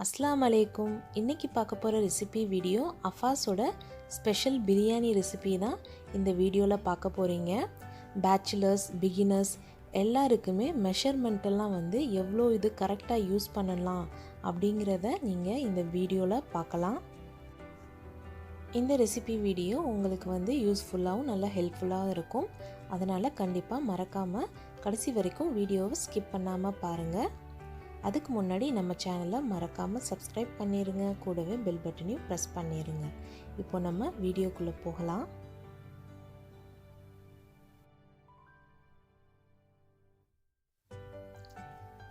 அஸ்ஸலாமு அலைக்கும். இன்றைக்கி பார்க்க போகிற ரெசிபி வீடியோ அஃபாஸோட ஸ்பெஷல் பிரியாணி ரெசிபி தான் இந்த வீடியோவில் பார்க்க போகிறீங்க. பேச்சுலர்ஸ், பிகினர்ஸ் எல்லாருக்குமே மெஷர்மெண்ட்டெல்லாம் எவ்வளோ இது கரெக்டாக யூஸ் பண்ணலாம் அப்படிங்கிறத நீங்கள் இந்த வீடியோவில் பார்க்கலாம். இந்த ரெசிபி வீடியோ உங்களுக்கு யூஸ்ஃபுல்லாகவும் நல்லா ஹெல்ப்ஃபுல்லாகவும் இருக்கும். அதனால் கண்டிப்பாக மறக்காமல் கடைசி வரைக்கும் வீடியோவை ஸ்கிப் பண்ணாமல் பாருங்கள். அதுக்கு முன்னாடி நம்ம சேனலை மறக்காமல் சப்ஸ்கிரைப் பண்ணிடுங்க, கூடவே பெல் பட்டனையும் ப்ரெஸ் பண்ணிடுங்க. இப்போ நம்ம வீடியோக்குள்ளே போகலாம்.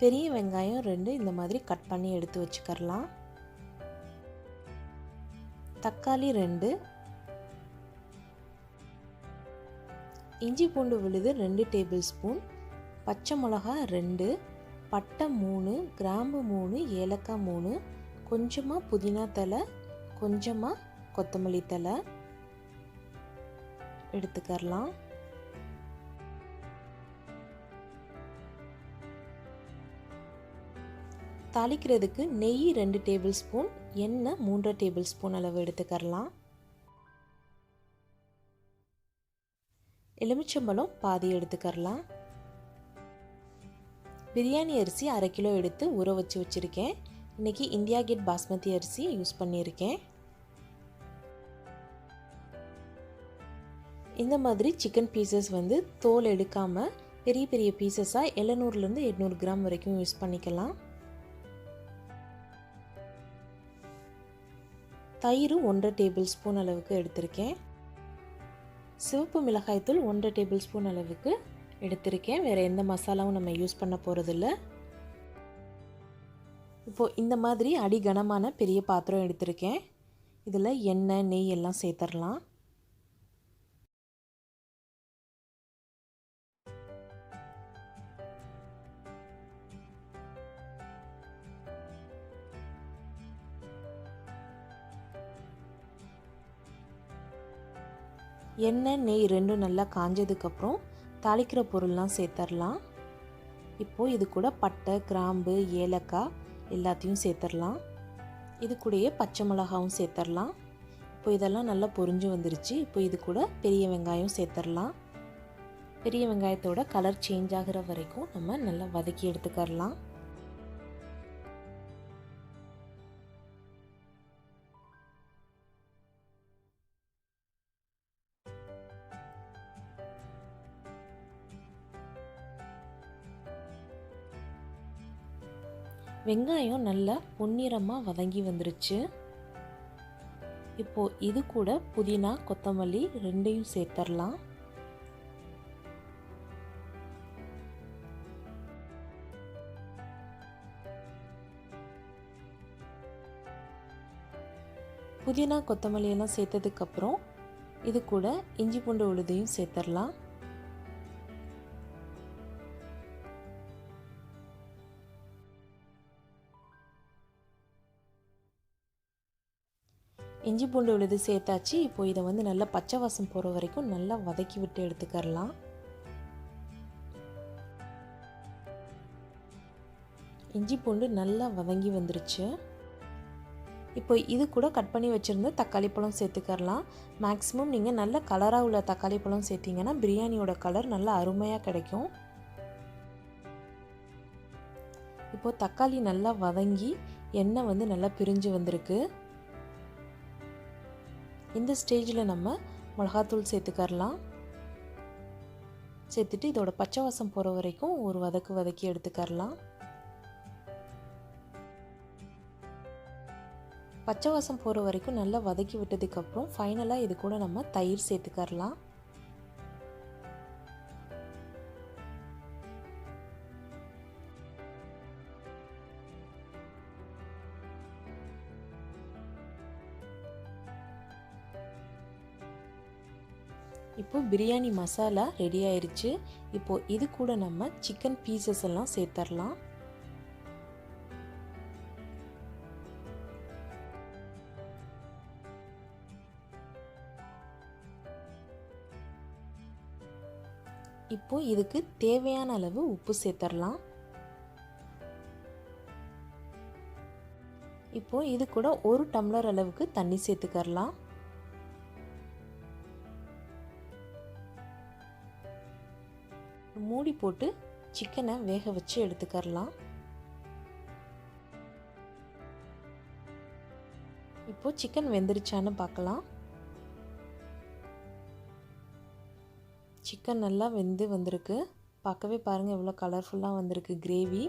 பெரிய வெங்காயம் 2 இந்த மாதிரி கட் பண்ணி எடுத்து வச்சுக்கலாம். தக்காளி 2, இஞ்சி பூண்டு விழுது 2 டேபிள் ஸ்பூன், பச்சை மிளகா 2, பட்டை 3, கிராம்பு 3, ஏலக்காய் 3, கொஞ்சமாக புதினா தலை, கொஞ்சமாக கொத்தமல்லி தலை எடுத்துக்கலாம். தாளிக்கிறதுக்கு நெய் 2 டேபிள் ஸ்பூன், எண்ணெய் 3 டேபிள் ஸ்பூன் அளவு எடுத்துக்கலாம். எலுமிச்சம்பழம் பாதி எடுத்துக்கலாம். பிரியாணி அரிசி 1/2 கிலோ எடுத்து ஊற வச்சு வச்சுருக்கேன். இன்றைக்கி இந்தியா கேட் பாஸ்மதி அரிசி யூஸ் பண்ணியிருக்கேன். இந்த மாதிரி சிக்கன் பீசஸ் தோல் எடுக்காமல் பெரிய பெரிய பீசஸாக 700 800 கிராம் வரைக்கும் யூஸ் பண்ணிக்கலாம். தயிர் 1 டேபிள் ஸ்பூன் அளவுக்கு எடுத்திருக்கேன். சிவப்பு மிளகாய்த்தூள் 1 டேபிள் ஸ்பூன் அளவுக்கு எடுத்திருக்கேன். வேறு எந்த மசாலாவும் நம்ம யூஸ் பண்ண போகிறதில்ல. இப்போது இந்த மாதிரி அடிகனமான பெரிய பாத்திரம் எடுத்திருக்கேன். இதில் எண்ணெய், நெய் எல்லாம் சேர்த்துடலாம். எண்ணெய், நெய் 2 நல்லா காஞ்சதுக்கப்புறம் தாளிக்கிற பொருள்லாம் சேர்த்துடலாம். இப்போது இது கூட பட்டை, கிராம்பு, ஏலக்காய் எல்லாத்தையும் சேர்த்துடலாம். இது கூடயே பச்சை மிளகாவும் சேர்த்துடலாம். இப்போ இதெல்லாம் நல்லா பொரிஞ்சு வந்துருச்சு. இப்போ இது கூட பெரிய வெங்காயம் சேர்த்துடலாம். பெரிய வெங்காயத்தோட கலர் சேஞ்ச் ஆகிற வரைக்கும் நம்ம நல்லா வதக்கி எடுத்துக்கலாம். வெங்காயம் நல்லா பொன்னிறமாக வதங்கி வந்துருச்சு. இப்போது இது கூட புதினா, கொத்தமல்லி 2யும் சேர்த்துடலாம். புதினா, கொத்தமல்லி எல்லாம் சேர்த்ததுக்கப்புறம் இது கூட இஞ்சி பூண்டு விழுதையும் சேர்த்துடலாம். இஞ்சி பூண்டு விழுது சேர்த்தாச்சு. இப்போ இதை நல்லா பச்சை வாசம் போகிற வரைக்கும் நல்லா வதக்கி விட்டு எடுத்துக்கலாம். இஞ்சி பூண்டு நல்லா வதங்கி வந்துருச்சு. இப்போ இது கூட கட் பண்ணி வச்சுருந்த தக்காளி பழம் சேர்த்துக்கலாம். மேக்ஸிமம் நீங்கள் நல்ல கலராக உள்ள தக்காளி பழம் சேர்த்திங்கன்னா பிரியாணியோட கலர் நல்லா அருமையாக கிடைக்கும். இப்போது தக்காளி நல்லா வதங்கி எண்ணெய் நல்லா பிரிஞ்சு வந்திருக்கு. இந்த ஸ்டேஜில் நம்ம மிளகாத்தூள் சேர்த்துக்கலாம். சேர்த்துட்டு இதோட பச்சை வாசம் போகிற வரைக்கும் ஒரு வதக்கி எடுத்துக்கலாம். பச்சை வாசம் போகிற வரைக்கும் நல்லா வதக்கி விட்டதுக்கப்புறம் ஃபைனலாக இது கூட நம்ம தயிர் சேர்த்துக்கலாம். இப்போ பிரியாணி மசாலா ரெடி ஆயிருச்சு. இப்போது இது கூட நம்ம சிக்கன் பீசஸ் எல்லாம் சேர்த்துடலாம். இப்போ இதுக்கு தேவையான அளவு உப்பு சேர்த்துடலாம். இப்போ இது கூட 1 டம்ளர் அளவுக்கு தண்ணி சேர்த்துக்கறலாம். மூடி போட்டு சிக்கனை வேக வச்சு எடுத்துக்கறலாம். இப்போ சிக்கன் வெந்துருச்சான்னு பார்க்கலாம். சிக்கன் நல்லா வெந்து வந்திருக்கு. பார்க்கவே பாருங்கள் எவ்வளோ கலர்ஃபுல்லாக வந்திருக்கு கிரேவி.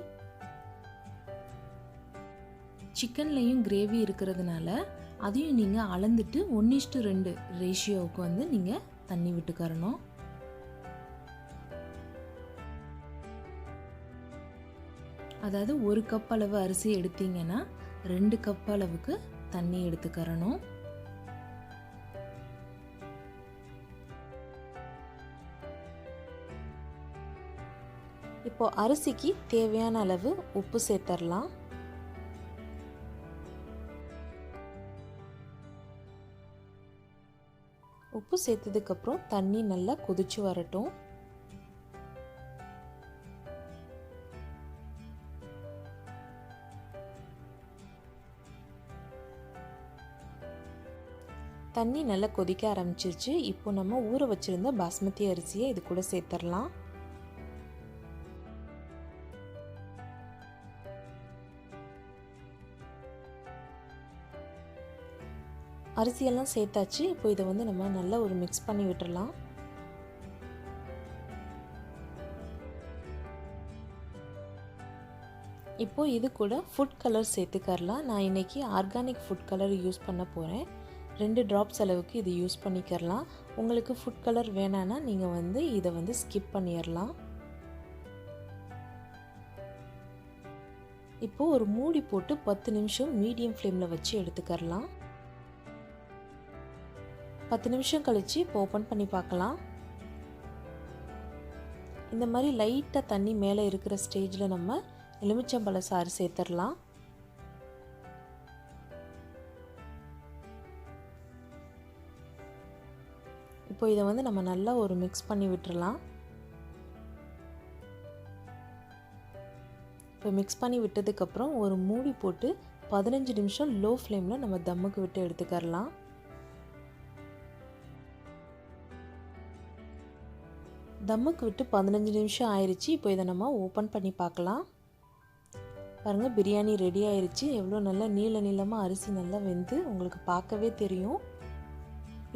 சிக்கன்லேயும் கிரேவி இருக்கிறதுனால அதையும் நீங்கள் அளந்துட்டு 1:2 ரேஷியோவுக்கு வந்து நீங்கள் தண்ணி விட்டுக்கறணும். அதாவது 1 கப் அளவு அரிசி எடுத்தீங்கன்னா 2 கப் அளவுக்கு தண்ணி எடுத்துக்கறணும். இப்போ அரிசிக்கு தேவையான அளவு உப்பு சேர்த்தரலாம். உப்பு சேர்த்ததுக்கப்புறம் தண்ணி நல்லா கொதிச்சு வரட்டும். தண்ணி நல்லா கொதிக்க ஆரம்பிச்சிருச்சு. இப்போ நம்ம ஊற வச்சிருந்த பாஸ்மதி அரிசியை இது கூட சேர்த்தரலாம். அரிசியெல்லாம் சேர்த்தாச்சு. இப்போ இதை வந்து நம்ம நல்லா ஒரு மிக்ஸ் பண்ணி விட்டுறலாம். இப்போ இது கூட ஃபுட் கலர் சேர்த்துக்கறலாம். நான் இன்னைக்கு ஆர்கானிக் ஃபுட் கலர் யூஸ் பண்ண போகிறேன். 2 ட்ராப்ஸ் அளவுக்கு இது யூஸ் பண்ணிக்கறலாம். உங்களுக்கு ஃபுட் கலர் வேணான்னா நீங்கள் வந்து இதை வந்து ஸ்கிப் பண்ணிடலாம். இப்போ ஒரு மூடி போட்டு 10 நிமிஷம் மீடியம் ஃப்ளேமில் வச்சு எடுத்துக்கறலாம். 10 நிமிஷம் கழிச்சு இப்போ ஓப்பன் பண்ணி பார்க்கலாம். இந்த மாதிரி லைட்டாக தண்ணி மேலே இருக்கிற ஸ்டேஜில் நம்ம எலுமிச்சம்பழ சாறு சேர்த்துடலாம். இப்போ இதை வந்து நம்ம நல்லா ஒரு மிக்ஸ் பண்ணி விட்டுறலாம். இப்போ மிக்ஸ் பண்ணி விட்டதுக்கப்புறம் ஒரு மூடி போட்டு 15 நிமிஷம் லோ ஃப்ளேமில் நம்ம தம்முக்கு விட்டு எடுத்துக்கறலாம். தம்முக்கு விட்டு 15 நிமிஷம் ஆயிடுச்சு. இப்போ இதை நம்ம ஓப்பன் பண்ணி பார்க்கலாம். பாருங்கள், பிரியாணி ரெடி ஆயிடுச்சு. எவ்வளோ நல்லா நீளமாக அரிசி நல்லா வெந்து உங்களுக்கு பார்க்கவே தெரியும்.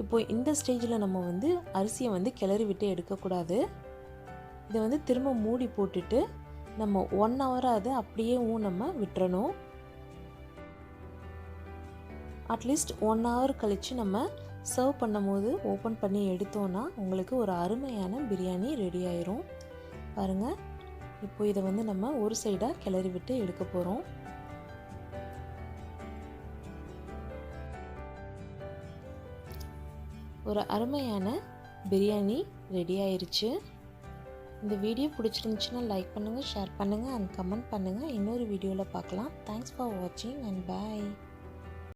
இப்போ இந்த ஸ்டேஜில் நம்ம வந்து அரிசியை வந்து கிளறி விட்டு எடுக்கக்கூடாது. இதை வந்து திரும்ப மூடி போட்டுட்டு நம்ம 1 ஹவராவது அப்படியே நம்ம விட்டுறணும். அட்லீஸ்ட் 1 ஹவர் கழித்து நம்ம சர்வ் பண்ணும் போது ஓப்பன் பண்ணி எடுத்தோன்னா உங்களுக்கு ஒரு அருமையான பிரியாணி ரெடி ஆயிரும். பாருங்கள், இப்போ இதை வந்து நம்ம ஒரு சைடாக கிளறி விட்டு எடுக்க போகிறோம். ஒரு அருமையான பிரியாணி ரெடி ஆயிருச்சு. இந்த வீடியோ பிடிச்சிருந்துச்சுன்னா லைக் பண்ணுங்கள், ஷேர் பண்ணுங்கள் அண்ட் கமெண்ட் பண்ணுங்கள். இன்னொரு வீடியோவில் பார்க்கலாம். தேங்க்ஸ் ஃபார் வாட்சிங் அண்ட் பாய்.